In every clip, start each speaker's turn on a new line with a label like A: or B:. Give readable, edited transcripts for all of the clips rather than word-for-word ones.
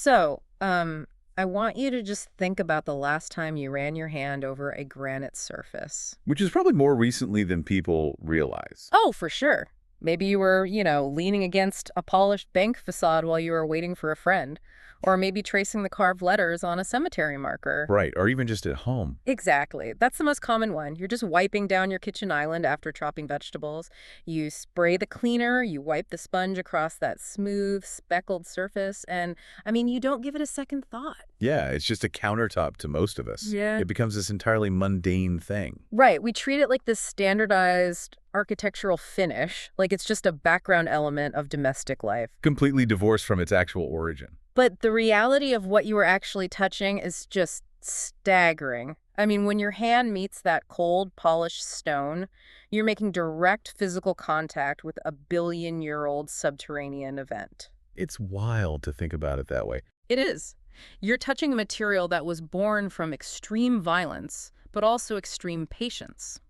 A: So, I want you to just think about the last time you ran your hand over a granite surface.
B: Which is probably more recently than people realize.
A: Oh, for sure. Maybe you were, leaning against a polished bank facade while you were waiting for a friend. Or maybe tracing the carved letters on a cemetery marker.
B: Right, or even just at home.
A: Exactly. That's the most common one. You're just wiping down your kitchen island after chopping vegetables. You spray the cleaner, you wipe the sponge across that smooth, speckled surface, and, you don't give it a second thought.
B: Yeah, it's just a countertop to most of us.
A: Yeah.
B: It becomes this entirely mundane thing.
A: Right. We treat it like this standardized architectural finish, like it's just a background element of domestic life.
B: Completely divorced from its actual origin.
A: But the reality of what you were actually touching is just staggering. When your hand meets that cold, polished stone, you're making direct physical contact with a billion-year-old subterranean event.
B: It's wild to think about it that way.
A: It is. You're touching a material that was born from extreme violence, but also extreme patience.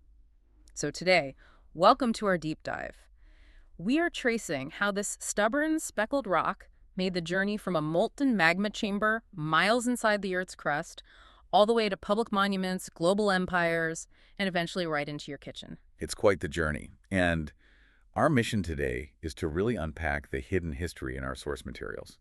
A: So today, welcome to our deep dive. We are tracing how this stubborn, speckled rock made the journey from a molten magma chamber miles inside the Earth's crust, all the way to public monuments, global empires, and eventually right into your kitchen.
B: It's quite the journey. And our mission today is to really unpack the hidden history in our source materials.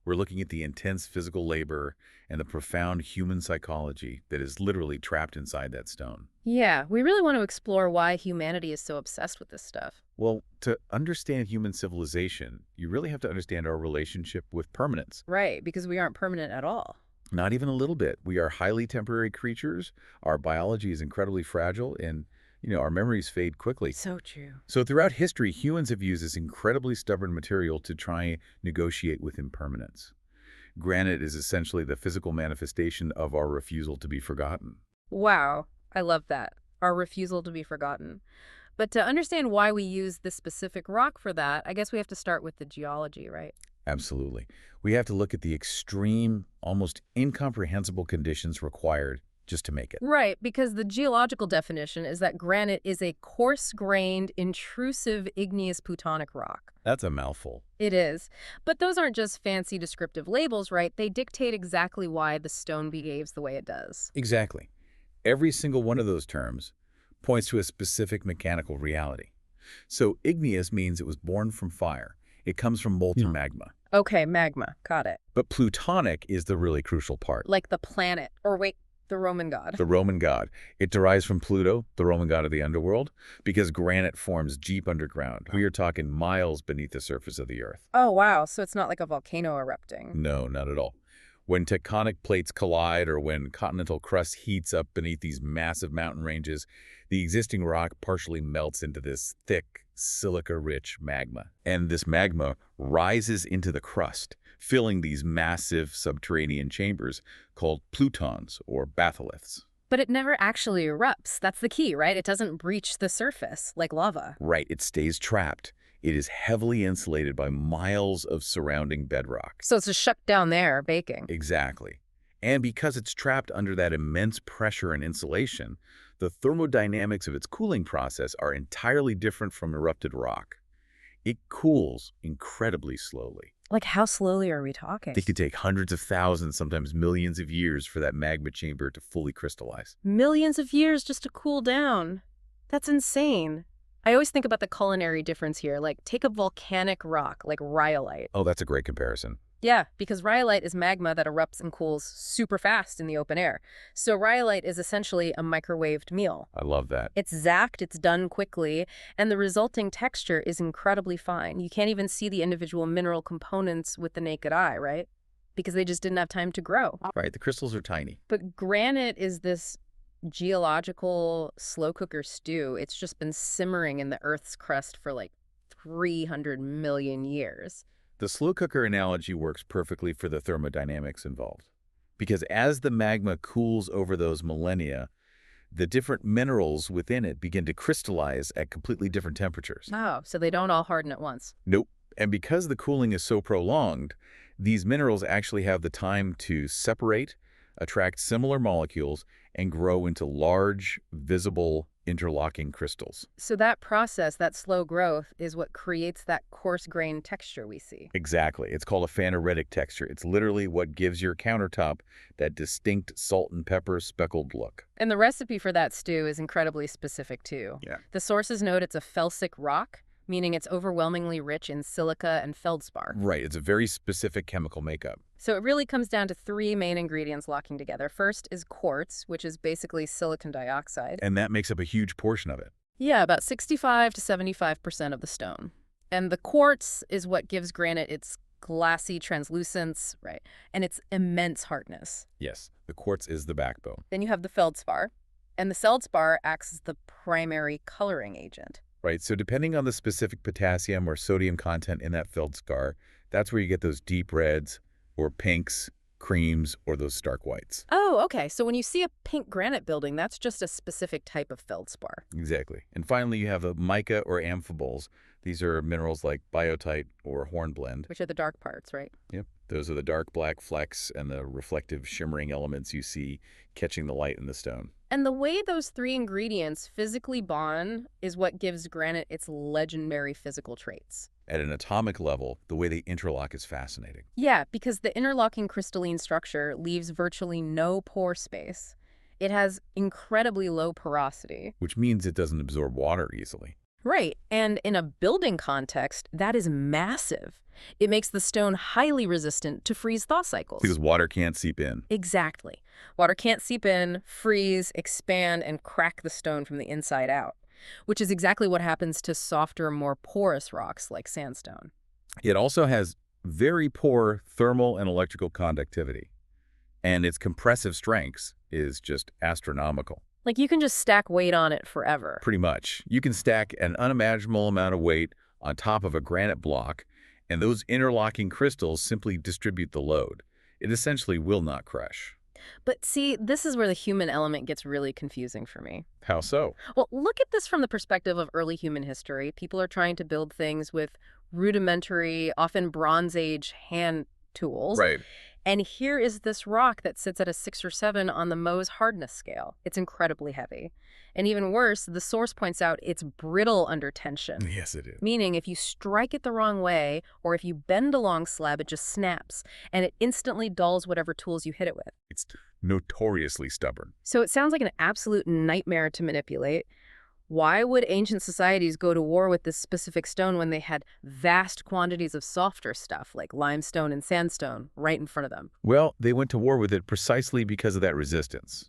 B: We're looking at the intense physical labor and the profound human psychology that is literally trapped inside that stone.
A: Yeah, we really want to explore why humanity is so obsessed with this stuff.
B: Well, to understand human civilization, you really have to understand our relationship with permanence.
A: Right, because we aren't permanent at all.
B: Not even a little bit. We are highly temporary creatures. Our biology is incredibly fragile, and our memories fade quickly.
A: So true.
B: So throughout history, humans have used this incredibly stubborn material to try and negotiate with impermanence. Granite is essentially the physical manifestation of our refusal to be forgotten.
A: Wow, I love that. Our refusal to be forgotten. But to understand why we use this specific rock for that, I guess we have to start with the geology, right?
B: Absolutely. We have to look at the extreme, almost incomprehensible conditions required just to make it.
A: Right, because the geological definition is that granite is a coarse-grained, intrusive igneous plutonic rock.
B: That's a mouthful.
A: It is. But those aren't just fancy descriptive labels, right? They dictate exactly why the stone behaves the way it does.
B: Exactly. Every single one of those terms points to a specific mechanical reality. So igneous means it was born from fire. It comes from molten magma.
A: Okay, magma. Got it.
B: But plutonic is the really crucial part.
A: Like the planet. Or wait, the Roman god.
B: The Roman god. It derives from Pluto, the Roman god of the underworld, because granite forms deep underground. We are talking miles beneath the surface of the Earth.
A: Oh, wow. So it's not like a volcano erupting.
B: No, not at all. When tectonic plates collide or when continental crust heats up beneath these massive mountain ranges, the existing rock partially melts into this thick, silica-rich magma. And this magma rises into the crust, filling these massive subterranean chambers called plutons or batholiths.
A: But it never actually erupts. That's the key, right? It doesn't breach the surface like lava.
B: Right, it stays trapped. It is heavily insulated by miles of surrounding bedrock.
A: So it's just shut down there, baking.
B: Exactly. And because it's trapped under that immense pressure and insulation, the thermodynamics of its cooling process are entirely different from erupted rock. It cools incredibly slowly.
A: Like how slowly are we talking?
B: It could take hundreds of thousands, sometimes millions of years for that magma chamber to fully crystallize.
A: Millions of years just to cool down. That's insane. I always think about the culinary difference here. Like, take a volcanic rock, like rhyolite.
B: Oh, that's a great comparison.
A: Yeah, because rhyolite is magma that erupts and cools super fast in the open air. So rhyolite is essentially a microwaved meal.
B: I love that.
A: It's zapped, it's done quickly, and the resulting texture is incredibly fine. You can't even see the individual mineral components with the naked eye, right? Because they just didn't have time to grow.
B: Right, the crystals are tiny.
A: But granite is this geological slow cooker stew. It's just been simmering in the Earth's crust for like 300 million years.
B: The slow cooker analogy works perfectly for the thermodynamics involved. Because as the magma cools over those millennia, the different minerals within it begin to crystallize at completely different temperatures.
A: Oh, so they don't all harden at once.
B: Nope. And because the cooling is so prolonged, these minerals actually have the time to separate, attract similar molecules, and grow into large, visible interlocking crystals.
A: So that process, that slow growth, is what creates that coarse-grained texture we see.
B: Exactly. It's called a phaneritic texture. It's literally what gives your countertop that distinct salt and pepper speckled look.
A: And the recipe for that stew is incredibly specific, too.
B: Yeah.
A: The sources note it's a felsic rock, meaning it's overwhelmingly rich in silica and feldspar.
B: Right. It's a very specific chemical makeup.
A: So it really comes down to three main ingredients locking together. First is quartz, which is basically silicon dioxide.
B: And that makes up a huge portion of it.
A: Yeah, about 65 to 75% of the stone. And the quartz is what gives granite its glassy translucence, right, and its immense hardness.
B: Yes, the quartz is the backbone.
A: Then you have the feldspar, and the feldspar acts as the primary coloring agent.
B: Right, so depending on the specific potassium or sodium content in that feldspar, that's where you get those deep reds or pinks, creams, or those stark whites.
A: Oh, okay. So when you see a pink granite building, that's just a specific type of feldspar.
B: Exactly. And finally, you have the mica or amphiboles. These are minerals like biotite or hornblende.
A: Which are the dark parts, right?
B: Yep. Those are the dark black flecks and the reflective shimmering elements you see catching the light in the stone.
A: And the way those three ingredients physically bond is what gives granite its legendary physical traits.
B: At an atomic level, the way they interlock is fascinating.
A: Yeah, because the interlocking crystalline structure leaves virtually no pore space. It has incredibly low porosity.
B: Which means it doesn't absorb water easily.
A: Right, and in a building context, that is massive. It makes the stone highly resistant to freeze-thaw cycles.
B: Because water can't seep in.
A: Exactly. Water can't seep in, freeze, expand, and crack the stone from the inside out, which is exactly what happens to softer, more porous rocks like sandstone.
B: It also has very poor thermal and electrical conductivity. And its compressive strengths is just astronomical.
A: Like, you can just stack weight on it forever.
B: Pretty much. You can stack an unimaginable amount of weight on top of a granite block, and those interlocking crystals simply distribute the load. It essentially will not crush.
A: But see, this is where the human element gets really confusing for me.
B: How so?
A: Well, look at this from the perspective of early human history. People are trying to build things with rudimentary, often Bronze Age hand tools.
B: Right.
A: And here is this rock that sits at a 6 or 7 on the Mohs hardness scale. It's incredibly heavy. And even worse, the source points out it's brittle under tension.
B: Yes, it is.
A: Meaning if you strike it the wrong way, or if you bend a long slab, it just snaps, and it instantly dulls whatever tools you hit it with.
B: It's notoriously stubborn.
A: So it sounds like an absolute nightmare to manipulate. Why would ancient societies go to war with this specific stone when they had vast quantities of softer stuff like limestone and sandstone right in front of them?
B: Well, they went to war with it precisely because of that resistance.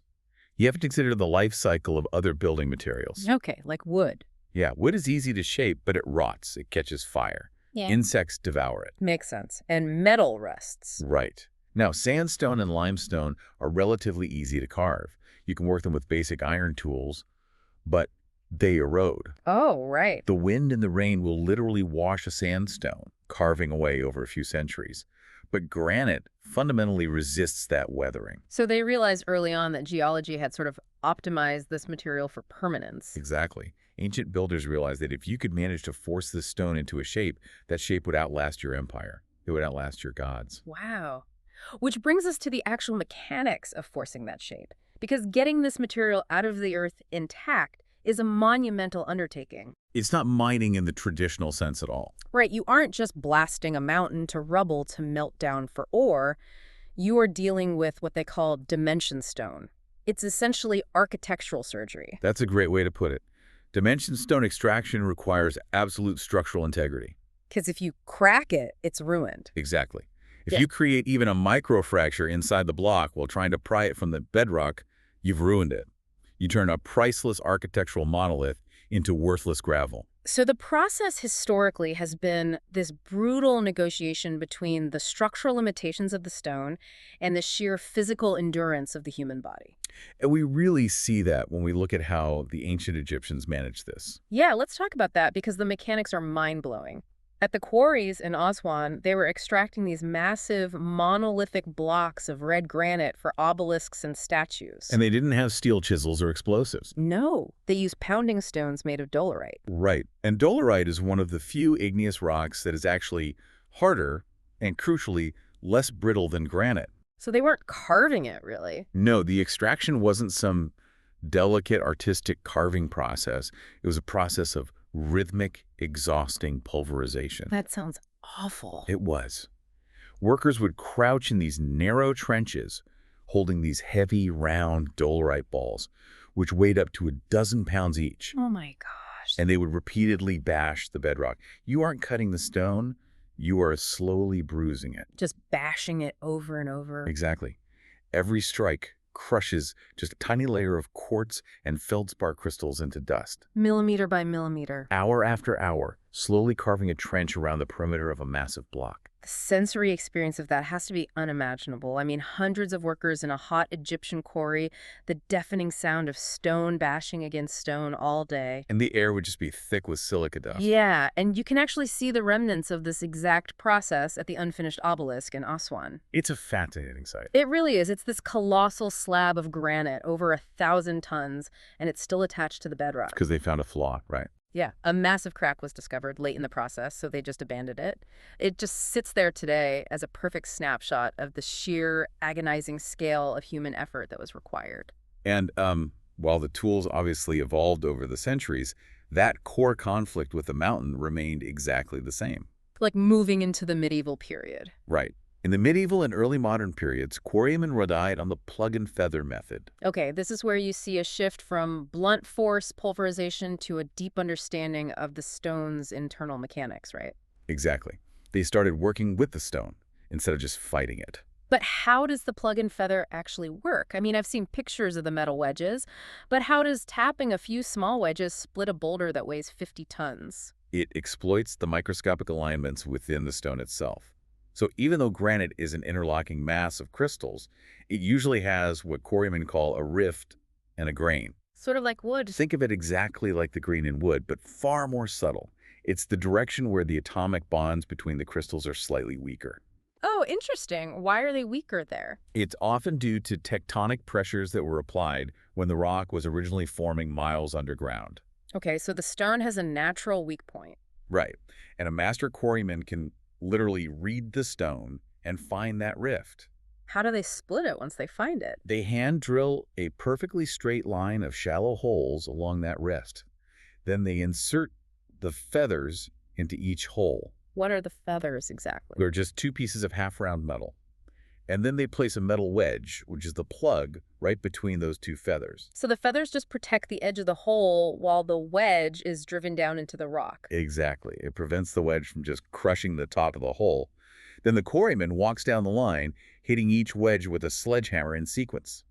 B: You have to consider the life cycle of other building materials.
A: Okay, like wood.
B: Yeah, wood is easy to shape, but it rots. It catches fire.
A: Yeah.
B: Insects devour it.
A: Makes sense. And metal rusts.
B: Right. Now, sandstone and limestone are relatively easy to carve. You can work them with basic iron tools, but they erode.
A: Oh, right.
B: The wind and the rain will literally wash a sandstone, carving away over a few centuries. But granite fundamentally resists that weathering.
A: So they realized early on that geology had sort of optimized this material for permanence.
B: Exactly. Ancient builders realized that if you could manage to force this stone into a shape, that shape would outlast your empire. It would outlast your gods.
A: Wow. Which brings us to the actual mechanics of forcing that shape. Because getting this material out of the earth intact is a monumental undertaking.
B: It's not mining in the traditional sense at all.
A: Right, you aren't just blasting a mountain to rubble to melt down for ore. You are dealing with what they call dimension stone. It's essentially architectural surgery.
B: That's a great way to put it. Dimension stone extraction requires absolute structural integrity.
A: Because if you crack it, it's ruined.
B: Exactly. If
A: Yeah.
B: you create even a microfracture inside the block while trying to pry it from the bedrock, you've ruined it. You turn a priceless architectural monolith into worthless gravel.
A: So the process historically has been this brutal negotiation between the structural limitations of the stone and the sheer physical endurance of the human body.
B: And we really see that when we look at how the ancient Egyptians managed this.
A: Yeah, let's talk about that because the mechanics are mind-blowing. At the quarries in Aswan, they were extracting these massive monolithic blocks of red granite for obelisks and statues.
B: And they didn't have steel chisels or explosives.
A: No, they used pounding stones made of dolerite.
B: Right. And dolerite is one of the few igneous rocks that is actually harder and, crucially, less brittle than granite.
A: So they weren't carving it, really.
B: No, the extraction wasn't some delicate artistic carving process. It was a process of rhythmic, exhausting pulverization.
A: That sounds awful.
B: It was. Workers would crouch in these narrow trenches, holding these heavy, round dolerite balls, which weighed up to 12 pounds each.
A: Oh my gosh.
B: And they would repeatedly bash the bedrock. You aren't cutting the stone, you are slowly bruising it.
A: Just bashing it over and over.
B: Exactly. Every strike crushes just a tiny layer of quartz and feldspar crystals into dust.
A: Millimeter by millimeter.
B: Hour after hour, slowly carving a trench around the perimeter of a massive block.
A: The sensory experience of that has to be unimaginable. I mean, hundreds of workers in a hot Egyptian quarry, the deafening sound of stone bashing against stone all day.
B: And the air would just be thick with silica dust.
A: Yeah, and you can actually see the remnants of this exact process at the unfinished obelisk in Aswan.
B: It's a fascinating sight.
A: It really is. It's this colossal slab of granite, over 1,000 tons, and it's still attached to the bedrock.
B: Because they found a flaw, right?
A: Yeah, a massive crack was discovered late in the process, so they just abandoned it. It just sits there today as a perfect snapshot of the sheer, agonizing scale of human effort that was required.
B: And while the tools obviously evolved over the centuries, that core conflict with the mountain remained exactly the same.
A: Like moving into the medieval period.
B: Right. In the medieval and early modern periods, quarrymen relied on the plug-and-feather method.
A: Okay, this is where you see a shift from blunt force pulverization to a deep understanding of the stone's internal mechanics, right?
B: Exactly. They started working with the stone instead of just fighting it.
A: But how does the plug and feather actually work? I mean, I've seen pictures of the metal wedges, but how does tapping a few small wedges split a boulder that weighs 50 tons?
B: It exploits the microscopic alignments within the stone itself. So even though granite is an interlocking mass of crystals, it usually has what quarrymen call a rift and a grain.
A: Sort of like wood.
B: Think of it exactly like the grain in wood, but far more subtle. It's the direction where the atomic bonds between the crystals are slightly weaker.
A: Oh, interesting. Why are they weaker there?
B: It's often due to tectonic pressures that were applied when the rock was originally forming miles underground.
A: Okay, so the stone has a natural weak point.
B: Right. And a master quarryman can literally read the stone and find that rift.
A: How do they split it once they find it?
B: They hand drill a perfectly straight line of shallow holes along that rift. Then they insert the feathers into each hole.
A: What are the feathers exactly?
B: They're just two pieces of half-round metal. And then they place a metal wedge, which is the plug, right between those two feathers.
A: So the feathers just protect the edge of the hole while the wedge is driven down into the rock.
B: Exactly. It prevents the wedge from just crushing the top of the hole. Then the quarryman walks down the line, hitting each wedge with a sledgehammer in sequence.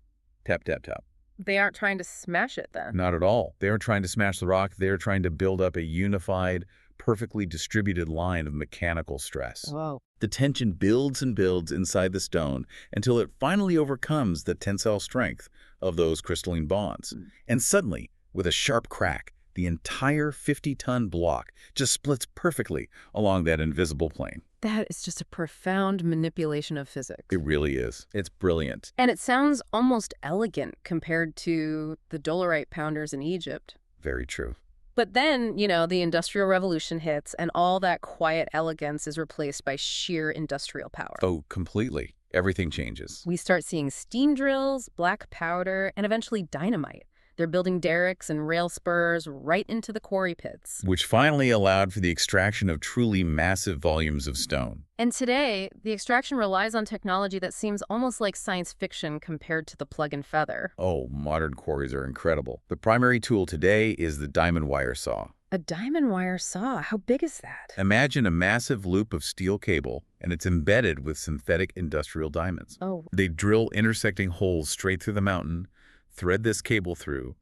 B: Tap, tap, tap.
A: They aren't trying to smash it then.
B: Not at all. They aren't trying to smash the rock. They're trying to build up a unified, perfectly distributed line of mechanical stress.
A: Whoa.
B: The tension builds and builds inside the stone until it finally overcomes the tensile strength of those crystalline bonds. And suddenly, with a sharp crack, the entire 50-ton block just splits perfectly along that invisible plane.
A: That is just a profound manipulation of physics.
B: It really is. It's brilliant.
A: And it sounds almost elegant compared to the dolerite pounders in Egypt.
B: Very true.
A: But then, the Industrial Revolution hits, and all that quiet elegance is replaced by sheer industrial power.
B: Oh, completely. Everything changes.
A: We start seeing steam drills, black powder, and eventually dynamite. They're building derricks and rail spurs right into the quarry pits.
B: Which finally allowed for the extraction of truly massive volumes of stone.
A: And today, the extraction relies on technology that seems almost like science fiction compared to the plug and feather.
B: Oh, modern quarries are incredible. The primary tool today is the diamond wire saw.
A: A diamond wire saw? How big is that?
B: Imagine a massive loop of steel cable, and it's embedded with synthetic industrial diamonds.
A: Oh.
B: They drill intersecting holes straight through the mountain, thread this cable through,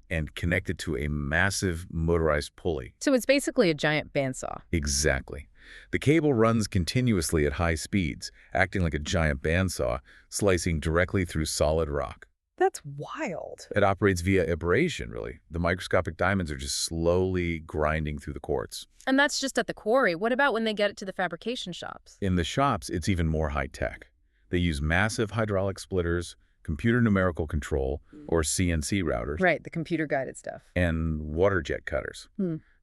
B: and connect it to a massive motorized pulley.
A: So it's basically a giant bandsaw.
B: Exactly. The cable runs continuously at high speeds, acting like a giant bandsaw, slicing directly through solid rock.
A: That's wild.
B: It operates via abrasion, really. The microscopic diamonds are just slowly grinding through the quartz.
A: And that's just at the quarry. What about when they get it to the fabrication shops?
B: In the shops, it's even more high-tech. They use massive hydraulic splitters, computer numerical control, or CNC routers.
A: Right, the computer-guided stuff.
B: And water jet cutters.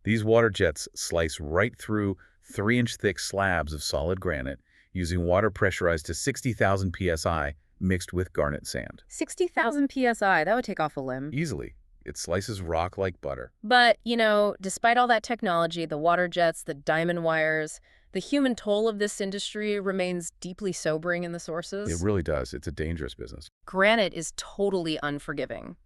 B: These water jets slice right through 3-inch thick slabs of solid granite using water pressurized to 60,000 psi, mixed with garnet sand.
A: 60,000 psi, that would take off a limb.
B: Easily. It slices rock like butter.
A: But, despite all that technology, the water jets, the diamond wires, the human toll of this industry remains deeply sobering in the
B: It
A: sources.
B: really does. It's a dangerous business.
A: Granite is totally unforgiving.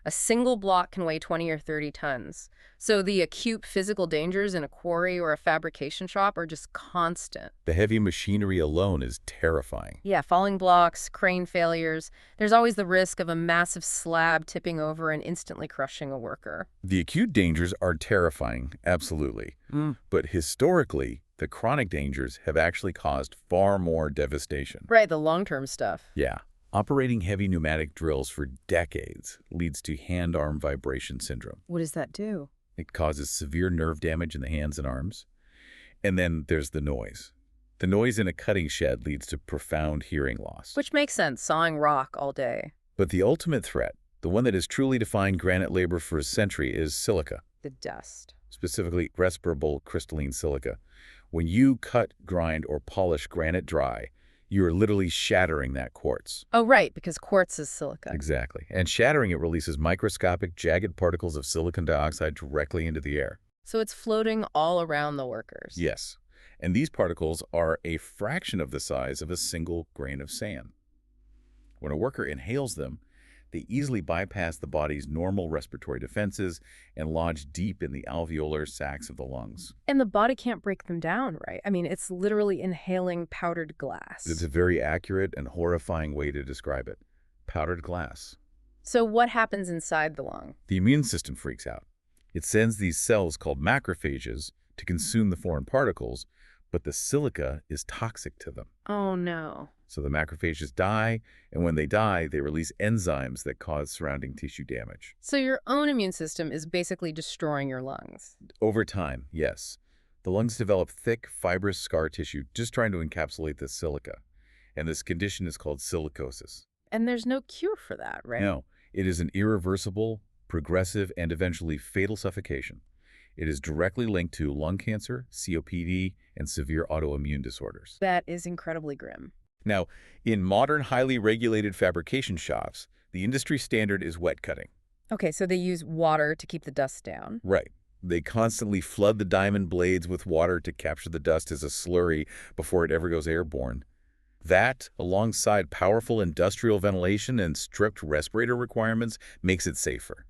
A: A single block can weigh 20 or 30 tons. So the acute physical dangers in a quarry or a fabrication shop are just constant.
B: The heavy machinery alone is terrifying.
A: Yeah, falling blocks, crane failures. There's always the risk of a massive slab tipping over and instantly crushing a worker.
B: The acute dangers are terrifying, absolutely. But historically, the chronic dangers have actually caused far more devastation.
A: Right, the long-term stuff.
B: Yeah. Operating heavy pneumatic drills for decades leads to hand-arm vibration syndrome.
A: What does that do?
B: It causes severe nerve damage in the hands and arms. And then there's the noise. The noise in a cutting shed leads to profound hearing loss.
A: Which makes sense, sawing rock all day.
B: But the ultimate threat, the one that has truly defined granite labor for a century, is silica,
A: The dust.
B: specifically respirable crystalline silica. When you cut, grind, or polish granite dry, you are literally shattering that quartz.
A: Oh, right, because quartz is silica.
B: Exactly. And shattering it releases microscopic, jagged particles of silicon dioxide directly into the air.
A: So it's floating all around the workers.
B: Yes. And these particles are a fraction of the size of a single grain of sand. When a worker inhales them, they easily bypass the body's normal respiratory defenses and lodge deep in the alveolar sacs of the lungs.
A: And the body can't break them down, right? I mean, it's literally inhaling powdered glass.
B: It's a very accurate and horrifying way to describe it. Powdered glass.
A: So what happens inside the lung?
B: The immune system freaks out. It sends these cells called macrophages to consume the foreign particles, but the silica is toxic to them.
A: Oh, no.
B: So the macrophages die, and when they die, they release enzymes that cause surrounding tissue damage.
A: So your own immune system is basically destroying your lungs.
B: Over time, yes. The lungs develop thick, fibrous scar tissue just trying to encapsulate the silica. And this condition is called silicosis.
A: And there's no cure for that, right?
B: No, it is an irreversible, progressive, and eventually fatal suffocation. It is directly linked to lung cancer, COPD, and severe autoimmune disorders.
A: That is incredibly grim.
B: Now, in modern, highly regulated fabrication shops, the industry standard is wet cutting.
A: Okay, so they use water to keep the dust down.
B: Right. They constantly flood the diamond blades with water to capture the dust as a slurry before it ever goes airborne. That, alongside powerful industrial ventilation and strict respirator requirements, makes it safer.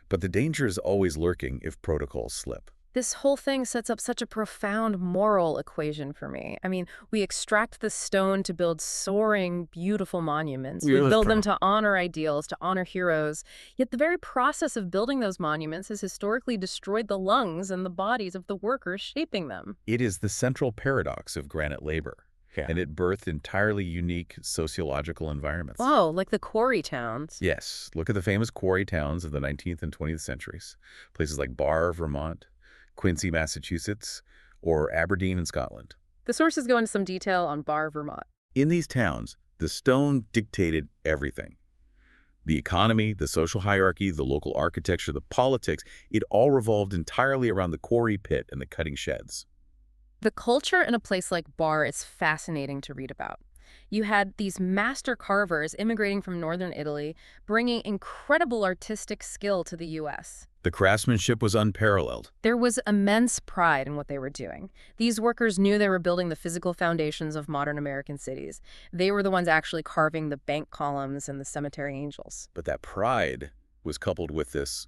B: But the danger is always lurking if protocols slip.
A: This whole thing sets up such a profound moral equation for me. I mean, we extract the stone to build soaring, beautiful monuments. We build them to honor ideals, to honor heroes. Yet the very process of building those monuments has historically destroyed the lungs and the bodies of the workers shaping them.
B: It is the central paradox of granite labor. And it birthed entirely unique sociological environments.
A: Whoa, like the quarry towns.
B: Yes. Look at the famous quarry towns of the 19th and 20th centuries. Places like Barr, Vermont, Quincy, Massachusetts, or Aberdeen in Scotland.
A: The sources go into some detail on Barr, Vermont.
B: In these towns, the stone dictated everything. The economy, the social hierarchy, the local architecture, the politics, it all revolved entirely around the quarry pit and the cutting sheds.
A: The culture in a place like Barr is fascinating to read about. You had these master carvers immigrating from northern Italy, bringing incredible artistic skill to the U.S.
B: The craftsmanship was unparalleled.
A: There was immense pride in what they were doing. These workers knew they were building the physical foundations of modern American cities. They were the ones actually carving the bank columns and the cemetery angels.
B: But that pride was coupled with this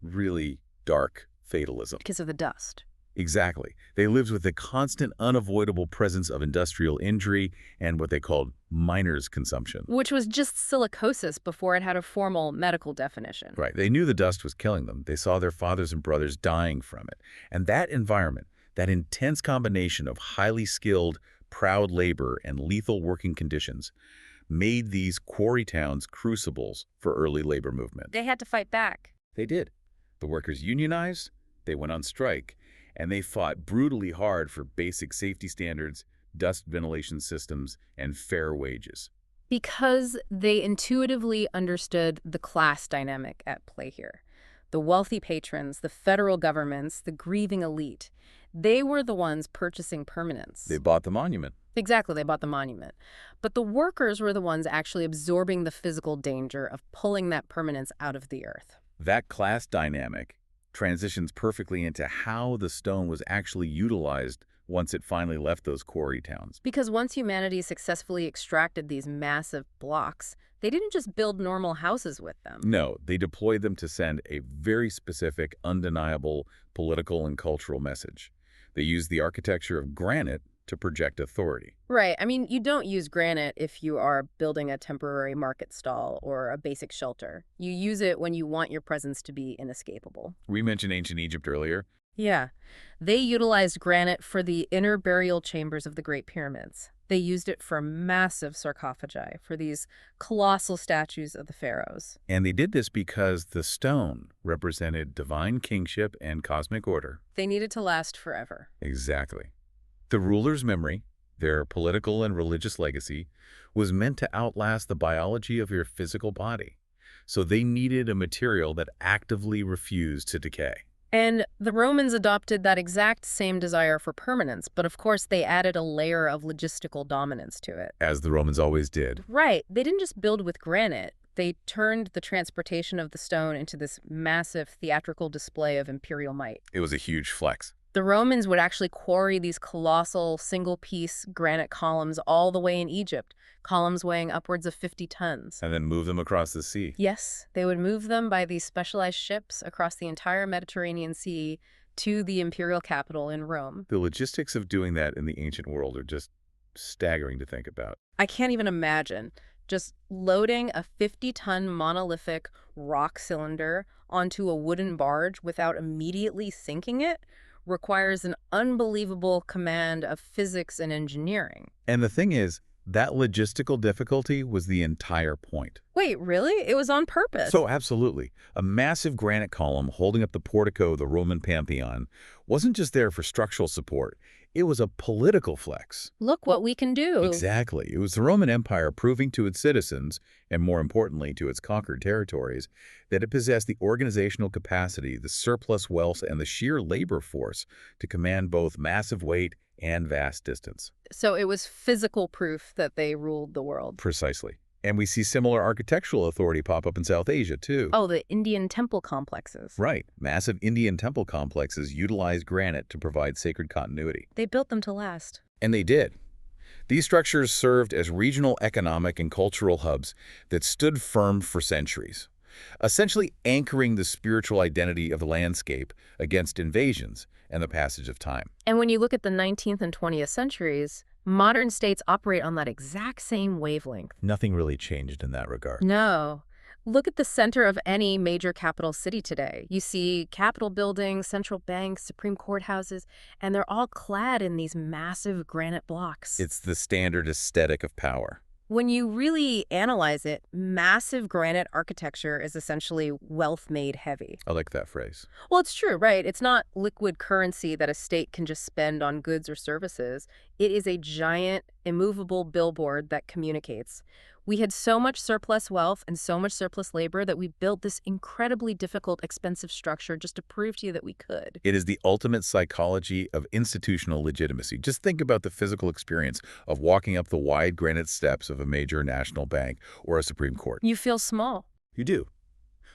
B: really dark fatalism.
A: Because of the dust.
B: Exactly. They lived with the constant, unavoidable presence of industrial injury and what they called miner's consumption.
A: Which was just silicosis before it had a formal medical definition.
B: Right. They knew the dust was killing them. They saw their fathers and brothers dying from it. And that environment, that intense combination of highly skilled, proud labor and lethal working conditions, made these quarry towns crucibles for early labor movement.
A: They had to fight back.
B: They did. The workers unionized, they went on strike, and they fought brutally hard for basic safety standards, dust ventilation systems, and fair wages.
A: Because they intuitively understood the class dynamic at play here. The wealthy patrons, the federal governments, the grieving elite, they were the ones purchasing
B: They
A: permanence.
B: bought the monument.
A: Exactly, they bought the monument. But the workers were the ones actually absorbing the physical danger of pulling that permanence out of the earth.
B: That class dynamic transitions perfectly into how the stone was actually utilized once it finally left those quarry towns.
A: Because once humanity successfully extracted these massive blocks, they didn't just build normal houses with them.
B: No, they deployed them to send a very specific, undeniable political and cultural message. They used the architecture of granite to project authority.
A: Right. I mean, you don't use granite if you are building a temporary market stall or a basic shelter. You use it when you want your presence to be inescapable.
B: We mentioned ancient Egypt earlier.
A: Yeah. They utilized granite for the inner burial chambers of the Great Pyramids. They used it for massive sarcophagi, for these colossal statues of the pharaohs.
B: And they did this because the stone represented divine kingship and cosmic order.
A: They needed to last forever.
B: Exactly. The ruler's memory, their political and religious legacy, was meant to outlast the biology of your physical body. So they needed a material that actively refused to decay.
A: And the Romans adopted that exact same desire for permanence, but of course they added a layer of logistical dominance to it.
B: As the Romans always did.
A: Right. They didn't just build with granite. They turned the transportation of the stone into this massive theatrical display of imperial might.
B: It was a huge flex.
A: The Romans would actually quarry these colossal single-piece granite columns all the way in Egypt, columns weighing upwards of 50 tons.
B: And then move them across the sea.
A: Yes, they would move them by these specialized ships across the entire Mediterranean Sea to the imperial capital in Rome.
B: The logistics of doing that in the ancient world are just staggering to think about.
A: I can't even imagine just loading a 50-ton monolithic rock cylinder onto a wooden barge without immediately sinking it requires an unbelievable command of physics and engineering.
B: And the thing is, that logistical difficulty was the entire point.
A: Wait, really? It was on purpose?
B: So absolutely. A massive granite column holding up the portico of the Roman Pantheon wasn't just there for structural support. It was a political flex.
A: Look what we can do.
B: Exactly. It was the Roman Empire proving to its citizens, and more importantly to its conquered territories, that it possessed the organizational capacity, the surplus wealth, and the sheer labor force to command both massive weight and vast distance.
A: So it was physical proof that they ruled the world.
B: Precisely. And we see similar architectural authority pop up in South Asia, too.
A: Oh, the Indian temple complexes.
B: Right. Massive Indian temple complexes utilize granite to provide sacred continuity.
A: They built them to last.
B: And they did. These structures served as regional economic and cultural hubs that stood firm for centuries, essentially anchoring the spiritual identity of the landscape against invasions and the passage of time.
A: And when you look at the 19th and 20th centuries, modern states operate on that exact same wavelength.
B: Nothing really changed in that regard.
A: No. Look at the center of any major capital city today. You see Capitol buildings, central banks, Supreme Court houses, and they're all clad in these massive granite blocks.
B: It's the standard aesthetic of power.
A: When you really analyze it, massive granite architecture is essentially wealth made heavy.
B: I like that phrase.
A: Well, it's true, right? It's not liquid currency that a state can just spend on goods or services. It is a giant, immovable billboard that communicates. We had so much surplus wealth and so much surplus labor that we built this incredibly difficult, expensive structure just to prove to you that we could.
B: It is the ultimate psychology of institutional legitimacy. Just think about the physical experience of walking up the wide granite steps of a major national bank or a Supreme Court.
A: You feel small.
B: You do.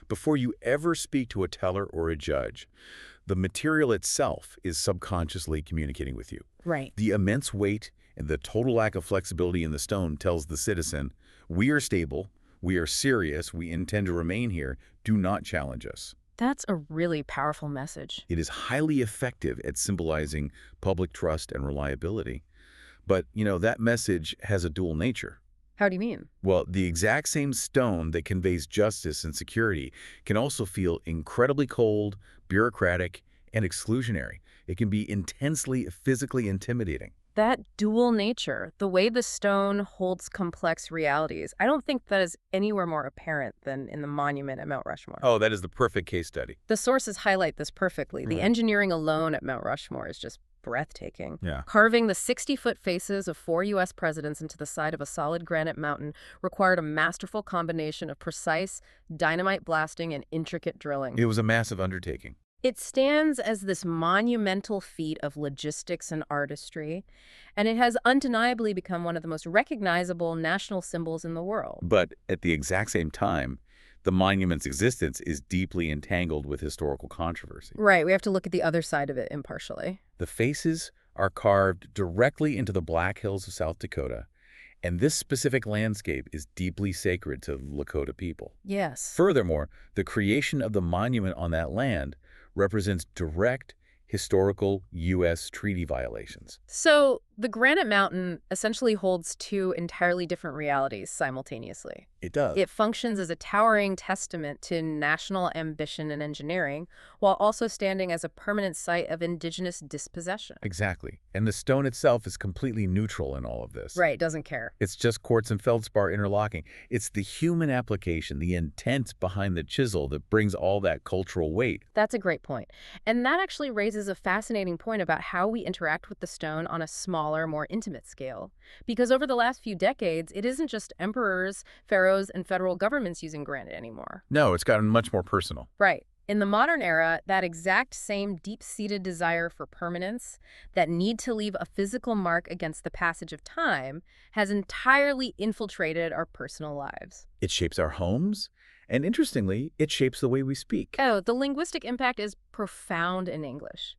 B: Before you ever speak to a teller or a judge, the material itself is subconsciously communicating with you.
A: Right.
B: The immense weight and the total lack of flexibility in the stone tells the citizen, we are stable, we are serious, we intend to remain here, do not challenge us.
A: That's a really powerful message.
B: It is highly effective at symbolizing public trust and reliability. But, that message has a dual nature.
A: How do you mean?
B: Well, the exact same stone that conveys justice and security can also feel incredibly cold, bureaucratic, and exclusionary. It can be intensely physically intimidating.
A: That dual nature, the way the stone holds complex realities, I don't think that is anywhere more apparent than in the monument at Mount Rushmore.
B: Oh, that is the perfect case study.
A: The sources highlight this perfectly. The
B: Right.
A: engineering alone at Mount Rushmore is just breathtaking.
B: Yeah.
A: Carving the 60-foot faces of 4 U.S. presidents into the side of a solid granite mountain required a masterful combination of precise dynamite blasting and intricate drilling.
B: It was a massive undertaking.
A: It stands as this monumental feat of logistics and artistry, and it has undeniably become one of the most recognizable national symbols in the world.
B: But at the exact same time, the monument's existence is deeply entangled with historical controversy.
A: Right, we have to look at the other side of it impartially.
B: The faces are carved directly into the Black Hills of South Dakota, and this specific landscape is deeply sacred to Lakota people.
A: Yes.
B: Furthermore, the creation of the monument on that land represents direct historical U.S. treaty violations.
A: So the Granite Mountain essentially holds two entirely different realities simultaneously.
B: It does.
A: It functions as a towering testament to national ambition and engineering, while also standing as a permanent site of indigenous dispossession.
B: Exactly. And the stone itself is completely neutral in all of this.
A: Right, doesn't care.
B: It's just quartz and feldspar interlocking. It's the human application, the intent behind the chisel that brings all that cultural weight.
A: That's a great point. And that actually raises a fascinating point about how we interact with the stone on a smaller, more intimate scale. Because over the last few decades, it isn't just emperors, pharaohs, and federal governments using granite anymore.
B: No, it's gotten much more personal.
A: Right. In the modern era, that exact same deep-seated desire for permanence, that need to leave a physical mark against the passage of time, has entirely infiltrated our personal lives.
B: It shapes our homes, and interestingly, it shapes the way we speak.
A: Oh, the linguistic impact is profound in English.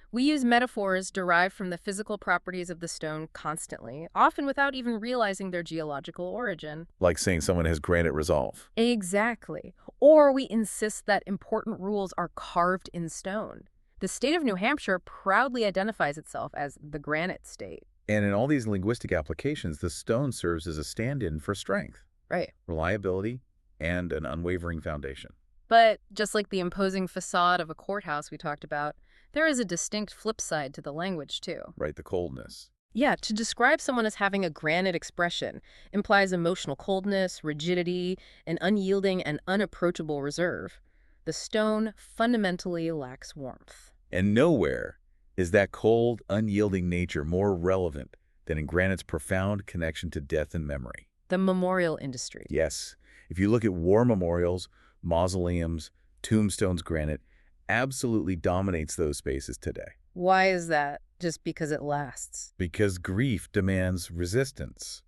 A: We use metaphors derived from the physical properties of the stone constantly, often without even realizing their geological origin.
B: Like saying someone has granite resolve.
A: Exactly. Or we insist that important rules are carved in stone. The state of New Hampshire proudly identifies itself as the granite state.
B: And in all these linguistic applications, the stone serves as a stand-in for strength,
A: Right.
B: reliability, and an unwavering foundation.
A: But just like the imposing facade of a courthouse we talked about, there is a distinct flip side to the language, too.
B: Right, the coldness.
A: Yeah, to describe someone as having a granite expression implies emotional coldness, rigidity, an unyielding and unapproachable reserve. The stone fundamentally lacks warmth.
B: And nowhere is that cold, unyielding nature more relevant than in granite's profound connection to death and memory.
A: The memorial industry.
B: Yes, if you look at war memorials, mausoleums, tombstones, granite absolutely dominates those spaces today.
A: Why is that? Just because it lasts.
B: Because grief demands resistance.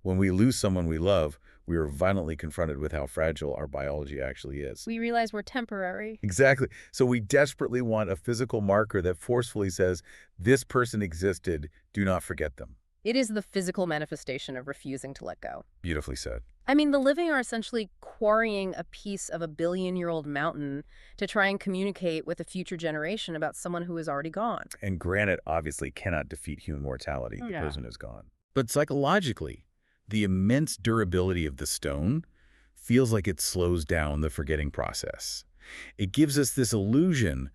B: When we lose someone we love, we are violently confronted with how fragile our biology actually is.
A: We realize we're temporary.
B: Exactly. So we desperately want a physical marker that forcefully says, this person existed, do not forget them.
A: It is the physical manifestation of refusing to let go.
B: Beautifully said.
A: I mean, the living are essentially quarrying a piece of a billion-year-old mountain to try and communicate with a future generation about someone who is already gone.
B: And granite obviously cannot defeat human mortality. The
A: Yeah.
B: person is gone. But psychologically, the immense durability of the stone feels like it slows down the forgetting process. It gives us this illusion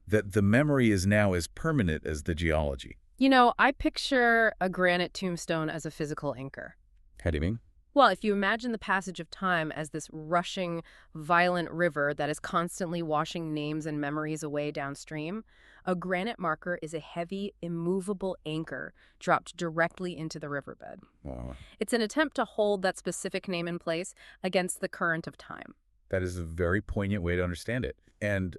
B: that the memory is now as permanent as the geology.
A: You know, I picture a granite tombstone as a physical anchor.
B: How do you mean?
A: Well, if you imagine the passage of time as this rushing, violent river that is constantly washing names and memories away downstream, a granite marker is a heavy, immovable anchor dropped directly into the riverbed. It's an attempt to hold that specific name in place against the current of time.
B: That is a very poignant way to understand it. And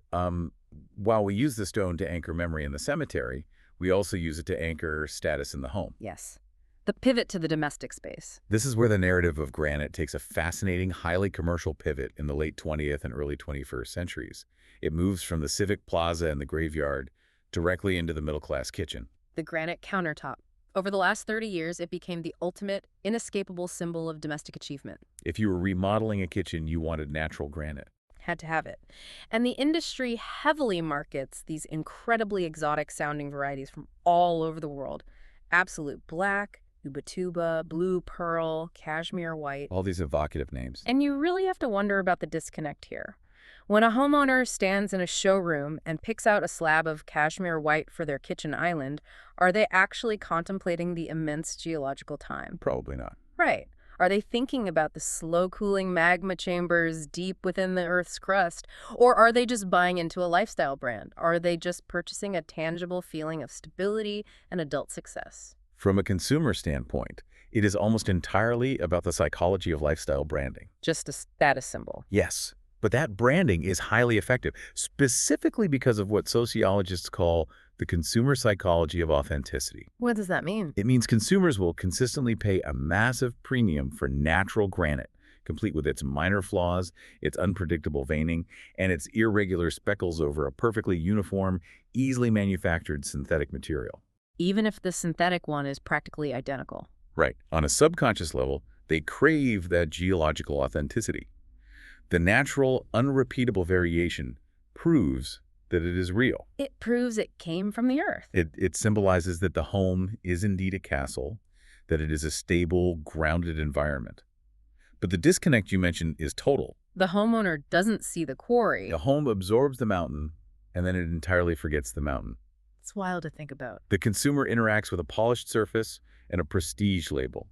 B: while we use the stone to anchor memory in the cemetery, we also use it to anchor status in the home.
A: Yes. The pivot to the domestic space.
B: This is where the narrative of granite takes a fascinating, highly commercial pivot in the late 20th and early 21st centuries. It moves from the civic plaza and the graveyard directly into the middle-class kitchen.
A: The granite countertop. Over the last 30 years, it became the ultimate, inescapable symbol of domestic achievement.
B: If you were remodeling a kitchen, you wanted natural granite.
A: Had to have it. And the industry heavily markets these incredibly exotic-sounding varieties from all over the world. Absolute black, Ubatuba, blue pearl, cashmere white.
B: All these evocative names.
A: And you really have to wonder about the disconnect here. When a homeowner stands in a showroom and picks out a slab of cashmere white for their kitchen island, are they actually contemplating the immense geological time?
B: Probably not.
A: Right. Are they thinking about the slow-cooling magma chambers deep within the Earth's crust? Or are they just buying into a lifestyle brand? Are they just purchasing a tangible feeling of stability and adult success?
B: From a consumer standpoint, it is almost entirely about the psychology of lifestyle branding.
A: Just a status symbol.
B: Yes, but that branding is highly effective, specifically because of what sociologists call the consumer psychology of authenticity.
A: What does that mean?
B: It means consumers will consistently pay a massive premium for natural granite, complete with its minor flaws, its unpredictable veining, and its irregular speckles over a perfectly uniform, easily manufactured synthetic material.
A: Even if the synthetic one is practically identical.
B: Right. On a subconscious level, they crave that geological authenticity. The natural, unrepeatable variation proves that it is real.
A: It proves it came from the Earth.
B: It symbolizes that the home is indeed a castle, that it is a stable, grounded environment. But the disconnect you mentioned is total.
A: The homeowner doesn't see the quarry.
B: The home absorbs the mountain, and then it entirely forgets the mountain.
A: It's wild to think about.
B: The consumer interacts with a polished surface and a prestige label.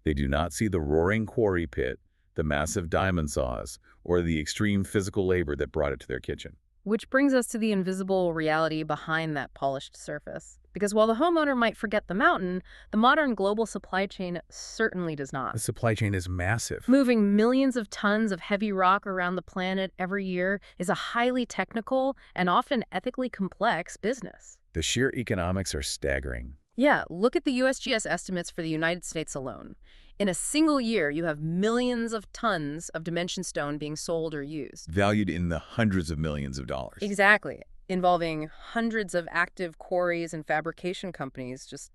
B: They do not see the roaring quarry pit, the massive diamond saws, or the extreme physical labor that brought it to their kitchen.
A: Which brings us to the invisible reality behind that polished surface. Because while the homeowner might forget the mountain, the modern global supply chain certainly does not.
B: The supply chain is massive.
A: Moving millions of tons of heavy rock around the planet every year is a highly technical and often ethically complex business.
B: The sheer economics are staggering.
A: Yeah, look at the USGS estimates for the United States alone. In a single year, you have millions of tons of dimension stone being sold or used.
B: Valued in the hundreds of millions of dollars.
A: Exactly, involving hundreds of active quarries and fabrication companies just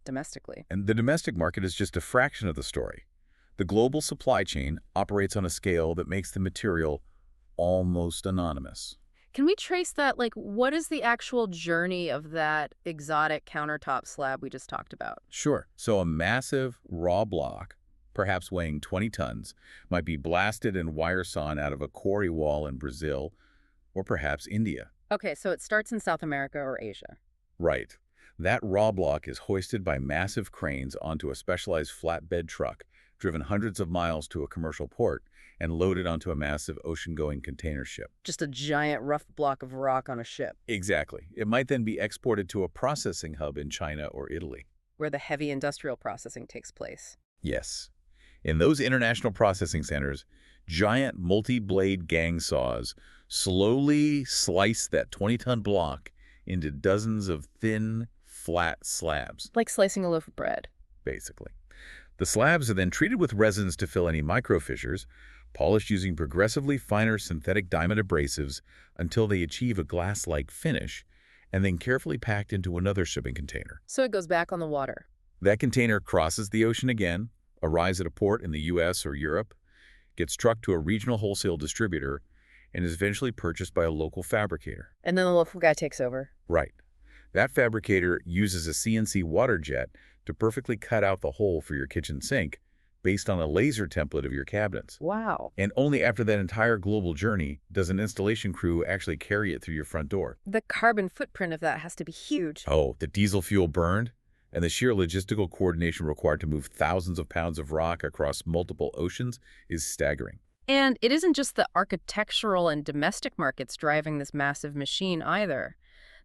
A: domestically.
B: And the domestic market is just a fraction of the story. The global supply chain operates on a scale that makes the material almost anonymous.
A: Can we trace that? Like, what is the actual journey of that exotic countertop slab we just talked about?
B: Sure. So a massive raw block, perhaps weighing 20 tons, might be blasted and wire sawn out of a quarry wall in Brazil or perhaps India.
A: Okay, so it starts in South America or Asia.
B: Right. That raw block is hoisted by massive cranes onto a specialized flatbed truck, driven hundreds of miles to a commercial port, and loaded onto a massive ocean-going container ship.
A: Just a giant rough block of rock on a ship.
B: Exactly. It might then be exported to a processing hub in China or Italy.
A: Where the heavy industrial processing takes place.
B: Yes. In those international processing centers, giant multi-blade gang saws slowly slice that 20-ton block into dozens of thin, flat slabs.
A: Like slicing a loaf of bread.
B: Basically. The slabs are then treated with resins to fill any microfissures, polished using progressively finer synthetic diamond abrasives until they achieve a glass-like finish, and then carefully packed into another shipping container.
A: So it goes back on the water.
B: That container crosses the ocean again, arrives at a port in the US or Europe, gets trucked to a regional wholesale distributor, and is eventually purchased by a local fabricator.
A: And then the local guy takes over.
B: Right. That fabricator uses a CNC water jet to perfectly cut out the hole for your kitchen sink based on a laser template of your cabinets.
A: Wow.
B: And only after that entire global journey does an installation crew actually carry it through your front door.
A: The carbon footprint of that has to be huge.
B: Oh, the diesel fuel burned, and the sheer logistical coordination required to move thousands of pounds of rock across multiple oceans is staggering.
A: And it isn't just the architectural and domestic markets driving this massive machine either.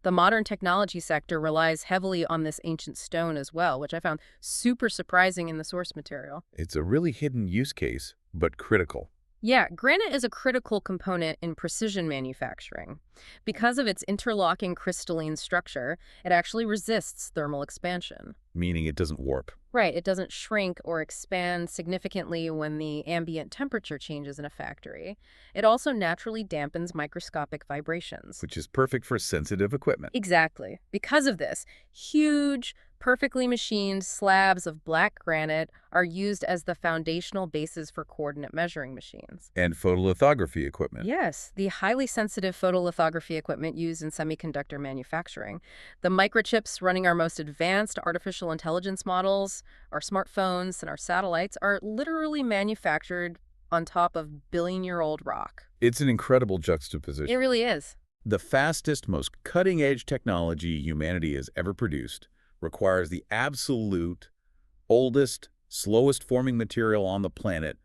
A: The modern technology sector relies heavily on this ancient stone as well, which I found super surprising in the source material.
B: It's a really hidden use case, but critical.
A: Yeah, granite is a critical component in precision manufacturing. Because of its interlocking crystalline structure, it actually resists thermal expansion.
B: Meaning it doesn't warp.
A: Right, it doesn't shrink or expand significantly when the ambient temperature changes in a factory. It also naturally dampens microscopic vibrations.
B: Which is perfect for sensitive equipment.
A: Exactly. Because of this, huge, perfectly machined slabs of black granite are used as the foundational bases for coordinate measuring machines.
B: And photolithography equipment.
A: Yes, the highly sensitive photolithography equipment used in semiconductor manufacturing. The microchips running our most advanced artificial intelligence models, our smartphones, and our satellites are literally manufactured on top of billion-year-old rock.
B: It's an incredible juxtaposition.
A: It really is.
B: The fastest, most cutting-edge technology humanity has ever produced requires the absolute oldest, slowest forming material on the planet,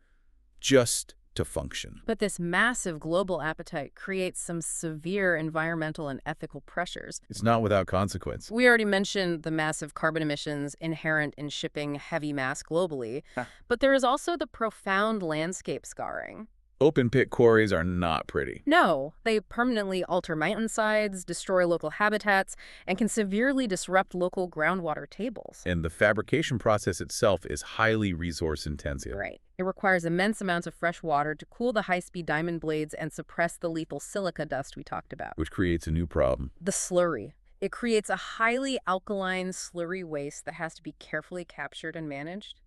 B: just to function.
A: But this massive global appetite creates some severe environmental and ethical pressures.
B: It's not without consequence.
A: We already mentioned the massive carbon emissions inherent in shipping heavy mass globally, but there is also the profound landscape scarring.
B: Open pit quarries are not pretty.
A: No, they permanently alter mountainsides, destroy local habitats, and can severely disrupt local groundwater tables.
B: And the fabrication process itself is highly resource intensive.
A: Right. It requires immense amounts of fresh water to cool the high-speed diamond blades and suppress the lethal silica dust we talked about.
B: Which creates a new problem.
A: The slurry. It creates a highly alkaline slurry waste that has to be carefully captured and managed.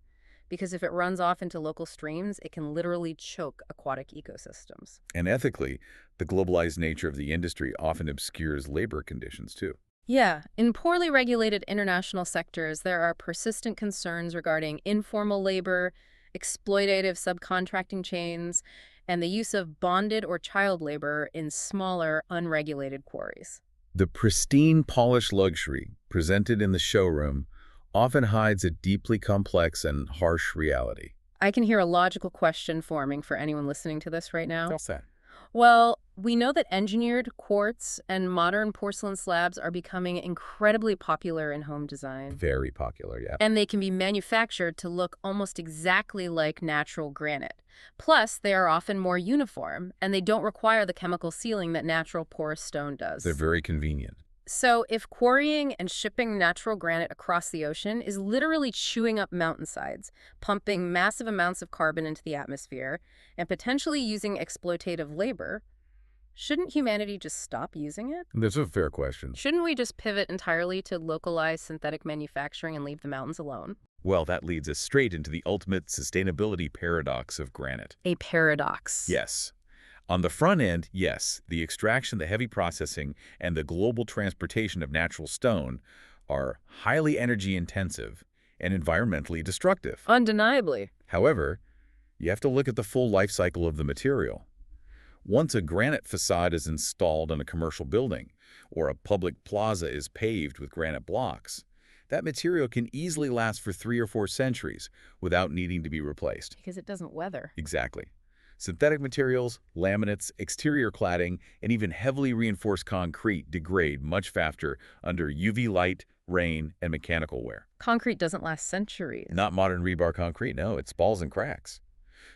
A: Because if it runs off into local streams, it can literally choke aquatic ecosystems.
B: And ethically, the globalized nature of the industry often obscures labor conditions too.
A: Yeah, in poorly regulated international sectors, there are persistent concerns regarding informal labor, exploitative subcontracting chains, and the use of bonded or child labor in smaller, unregulated quarries.
B: The pristine, polished luxury presented in the showroom often hides a deeply complex and harsh reality.
A: I can hear a logical question forming for anyone listening to this right now.
B: What's that?
A: Well, we know that engineered quartz and modern porcelain slabs are becoming incredibly popular in home design.
B: Very popular, yeah.
A: And they can be manufactured to look almost exactly like natural granite. Plus, they are often more uniform, and they don't require the chemical sealing that natural porous stone does.
B: They're very convenient.
A: So if quarrying and shipping natural granite across the ocean is literally chewing up mountainsides, pumping massive amounts of carbon into the atmosphere, and potentially using exploitative labor, shouldn't humanity just stop using it?
B: That's a fair question.
A: Shouldn't we just pivot entirely to localized synthetic manufacturing and leave the mountains alone?
B: Well, that leads us straight into the ultimate sustainability paradox of granite.
A: A paradox.
B: Yes. On the front end, yes, the extraction, the heavy processing, and the global transportation of natural stone are highly energy-intensive and environmentally destructive.
A: Undeniably.
B: However, you have to look at the full life cycle of the material. Once a granite facade is installed on a commercial building, or a public plaza is paved with granite blocks, that material can easily last for 3 or 4 centuries without needing to be replaced.
A: Because it doesn't weather.
B: Exactly. Synthetic materials, laminates, exterior cladding, and even heavily reinforced concrete degrade much faster under UV light, rain, and mechanical wear.
A: Concrete doesn't last centuries.
B: Not modern rebar concrete, no, it spalls and cracks.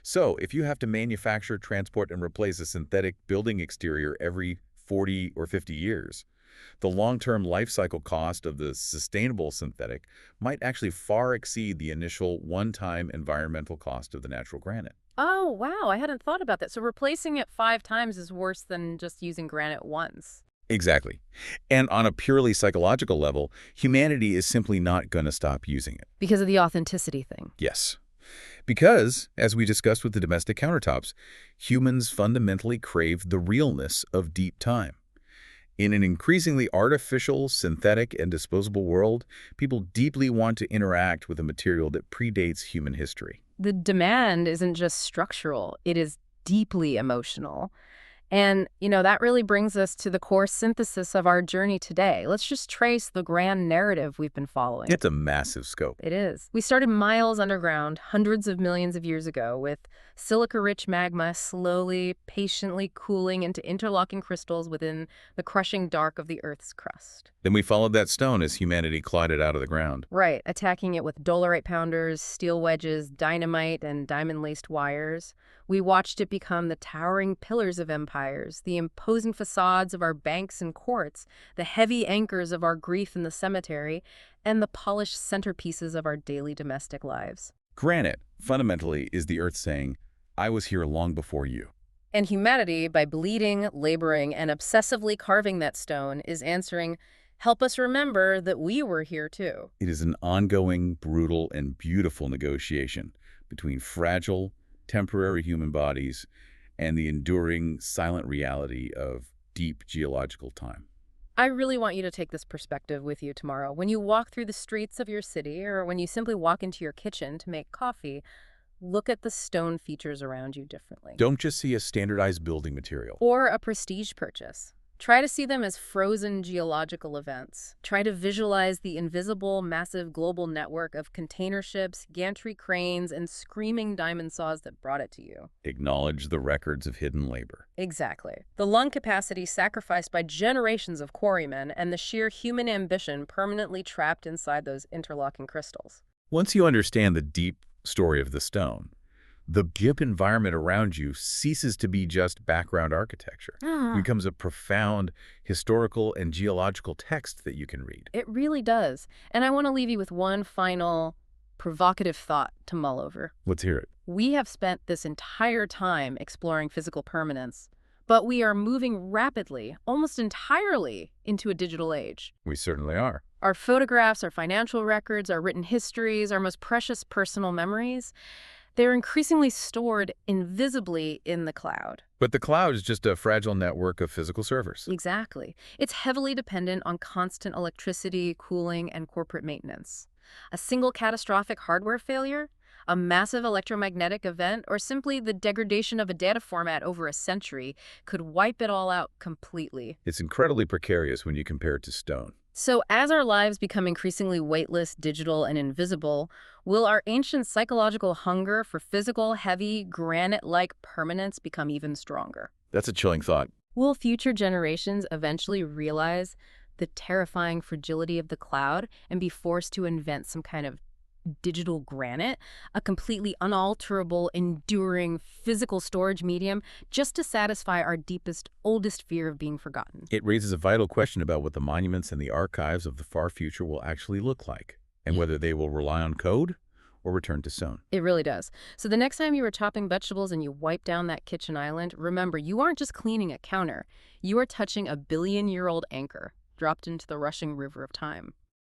B: So, if you have to manufacture, transport, and replace a synthetic building exterior every 40 or 50 years, the long-term life cycle cost of the sustainable synthetic might actually far exceed the initial one-time environmental cost of the natural granite.
A: Oh, wow. I hadn't thought about that. So replacing it 5 times is worse than just using granite once.
B: Exactly. And on a purely psychological level, humanity is simply not going to stop using it.
A: Because of the authenticity thing.
B: Yes. Because, as we discussed with the domestic countertops, humans fundamentally crave the realness of deep time. In an increasingly artificial, synthetic, and disposable world, people deeply want to interact with a material that predates human history.
A: The demand isn't just structural, it is deeply emotional. And, that really brings us to the core synthesis of our journey today. Let's just trace the grand narrative we've been following.
B: It's a massive scope.
A: It is. We started miles underground, hundreds of millions of years ago, with silica-rich magma slowly, patiently cooling into interlocking crystals within the crushing dark of the Earth's crust.
B: Then we followed that stone as humanity clawed it out of the ground.
A: Right, attacking it with dolerite pounders, steel wedges, dynamite, and diamond-laced wires. We watched it become the towering pillars of empires, the imposing facades of our banks and courts, the heavy anchors of our grief in the cemetery, and the polished centerpieces of our daily domestic lives.
B: Granite, fundamentally, is the Earth saying, I was here long before you.
A: And humanity, by bleeding, laboring, and obsessively carving that stone, is answering, help us remember that we were here too.
B: It is an ongoing, brutal, and beautiful negotiation between fragile, temporary human bodies and the enduring, silent reality of deep geological time.
A: I really want you to take this perspective with you tomorrow. When you walk through the streets of your city, or when you simply walk into your kitchen to make coffee, look at the stone features around you differently.
B: Don't just see a standardized building material.
A: Or a prestige purchase. Try to see them as frozen geological events. Try to visualize the invisible, massive global network of container ships, gantry cranes, and screaming diamond saws that brought it to you.
B: Acknowledge the records of hidden labor.
A: Exactly. The lung capacity sacrificed by generations of quarrymen and the sheer human ambition permanently trapped inside those interlocking crystals.
B: Once you understand the deep story of the stone, the GIP environment around you ceases to be just background architecture. It becomes a profound historical and geological text that you can read.
A: It really does. And I want to leave you with one final provocative thought to mull over.
B: Let's hear it.
A: We have spent this entire time exploring physical permanence, but we are moving rapidly, almost entirely, into a digital age.
B: We certainly are.
A: Our photographs, our financial records, our written histories, our most precious personal memories, they're increasingly stored invisibly in the cloud.
B: But the cloud is just a fragile network of physical servers.
A: Exactly. It's heavily dependent on constant electricity, cooling, and corporate maintenance. A single catastrophic hardware failure, a massive electromagnetic event, or simply the degradation of a data format over a century could wipe it all out completely.
B: It's incredibly precarious when you compare it to stone.
A: So as our lives become increasingly weightless, digital, and invisible, will our ancient psychological hunger for physical, heavy, granite-like permanence become even stronger?
B: That's a chilling thought.
A: Will future generations eventually realize the terrifying fragility of the cloud and be forced to invent some kind of digital granite, a completely unalterable, enduring physical storage medium just to satisfy our deepest, oldest fear of being forgotten?
B: It raises a vital question about what the monuments and the archives of the far future will actually look like, and whether they will rely on code or return to stone.
A: It really does. So the next time you are chopping vegetables and you wipe down that kitchen island, remember, you aren't just cleaning a counter. You are touching a billion-year-old anchor dropped into the rushing river of time.